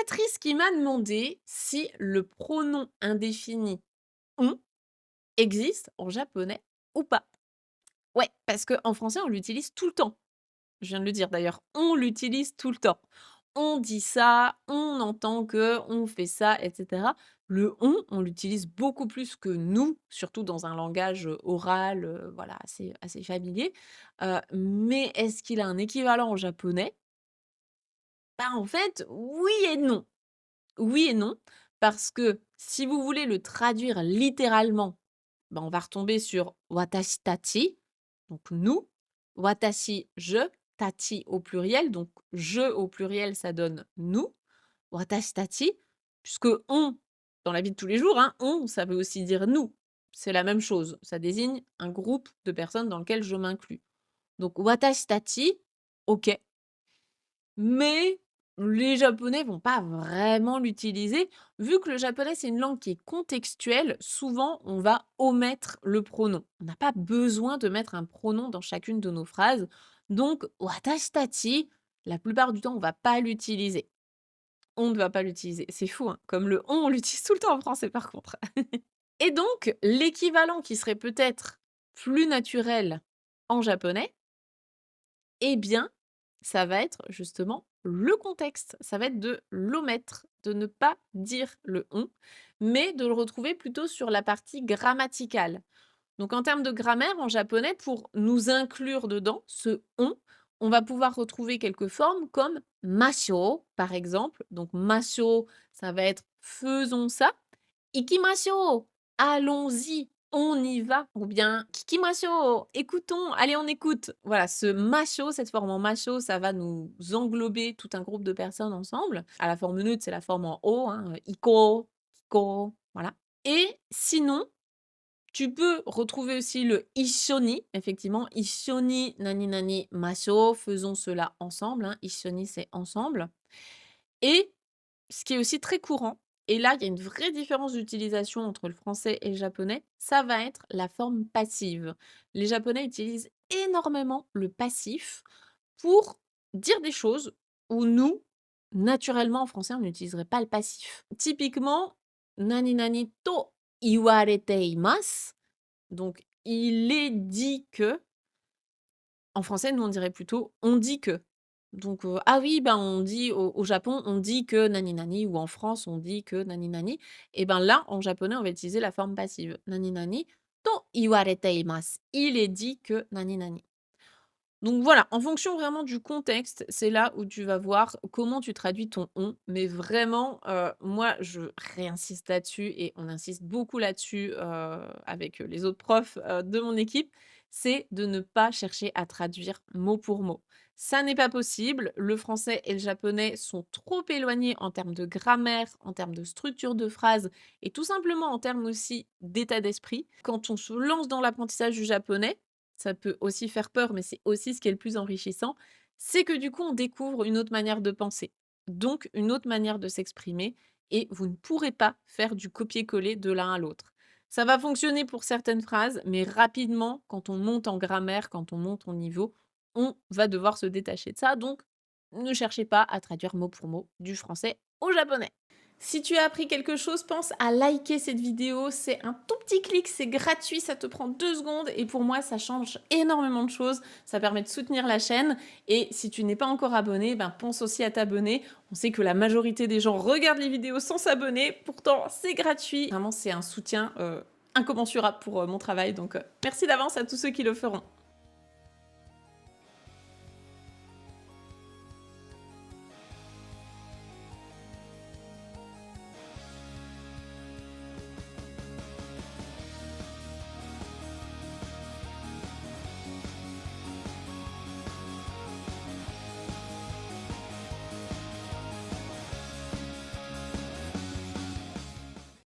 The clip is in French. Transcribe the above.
Patrice qui m'a demandé si le pronom indéfini on existe en japonais ou pas. Ouais, parce qu'en français, on l'utilise tout le temps. Je viens de le dire d'ailleurs, on l'utilise tout le temps. On dit ça, on entend que, on fait ça, et cetera. Le on l'utilise beaucoup plus que nous, surtout dans un langage, oral, voilà, assez familier. Mais est-ce qu'il a un équivalent en japonais? Bah, en fait, oui et non. Oui et non, parce que si vous voulez le traduire littéralement, ben, on va retomber sur watashi tachi, donc nous, watashi, je, tachi au pluriel, donc je au pluriel, ça donne nous, watashi tachi, puisque on, dans la vie de tous les jours, hein, on, ça veut aussi dire nous. C'est la même chose, ça désigne un groupe de personnes dans lequel je m'inclus. Donc watashi tachi, ok, mais les Japonais vont pas vraiment l'utiliser. Vu que le japonais, c'est une langue qui est contextuelle, souvent, on va omettre le pronom. On n'a pas besoin de mettre un pronom dans chacune de nos phrases. Donc, watashi tachi, la plupart du temps, on va pas l'utiliser. On ne va pas l'utiliser. C'est fou, hein, comme le on l'utilise tout le temps en français, par contre. Et donc, l'équivalent qui serait peut-être plus naturel en japonais, eh bien, ça va être justement le contexte. Ça va être de l'omettre, de ne pas dire le «on», mais de le retrouver plutôt sur la partie grammaticale. Donc en termes de grammaire, en japonais, pour nous inclure dedans, ce on va pouvoir retrouver quelques formes comme «mashou», par exemple. Donc «mashou», ça va être «faisons ça». «Ikimashou», allons-y, on y va, ou bien «Kikimashou», écoutons, allez on écoute. Voilà, ce mashou, cette forme en mashou, ça va nous englober tout un groupe de personnes ensemble. À la forme neutre, c'est la forme en o, hein, iko, kiko, voilà. Et sinon, tu peux retrouver aussi le ishoni, effectivement, ishoni nani nani mashou, faisons cela ensemble, hein, ishoni c'est ensemble. Et ce qui est aussi très courant, et là, il y a une vraie différence d'utilisation entre le français et le japonais, ça va être la forme passive. Les japonais utilisent énormément le passif pour dire des choses où nous, naturellement en français, on n'utiliserait pas le passif. Typiquement, nani nani to iwarete imasu, donc il est dit que, en français, nous on dirait plutôt on dit que. Donc, ah oui, ben, on dit au Japon, on dit que nani nani, ou en France, on dit que nani nani, et ben là, en japonais, on va utiliser la forme passive. Nani nani to iwarete imasu. Il est dit que nani nani. Donc voilà, en fonction vraiment du contexte, c'est là où tu vas voir comment tu traduis ton «on», mais vraiment, moi, je réinsiste là-dessus et on insiste beaucoup là-dessus, avec, les autres profs, de mon équipe, c'est de ne pas chercher à traduire mot pour mot. Ça n'est pas possible, le français et le japonais sont trop éloignés en termes de grammaire, en termes de structure de phrase et tout simplement en termes aussi d'état d'esprit. Quand on se lance dans l'apprentissage du japonais, ça peut aussi faire peur, mais c'est aussi ce qui est le plus enrichissant, c'est que du coup, on découvre une autre manière de penser, donc une autre manière de s'exprimer et vous ne pourrez pas faire du copier-coller de l'un à l'autre. Ça va fonctionner pour certaines phrases, mais rapidement, quand on monte en grammaire, quand on monte en niveau, on va devoir se détacher de ça, donc ne cherchez pas à traduire mot pour mot du français au japonais. Si tu as appris quelque chose, pense à liker cette vidéo. C'est un tout petit clic, c'est gratuit, ça te prend 2 secondes et pour moi, ça change énormément de choses. Ça permet de soutenir la chaîne et si tu n'es pas encore abonné, ben, pense aussi à t'abonner. On sait que la majorité des gens regardent les vidéos sans s'abonner, pourtant c'est gratuit. Vraiment, c'est un soutien incommensurable pour mon travail, donc merci d'avance à tous ceux qui le feront.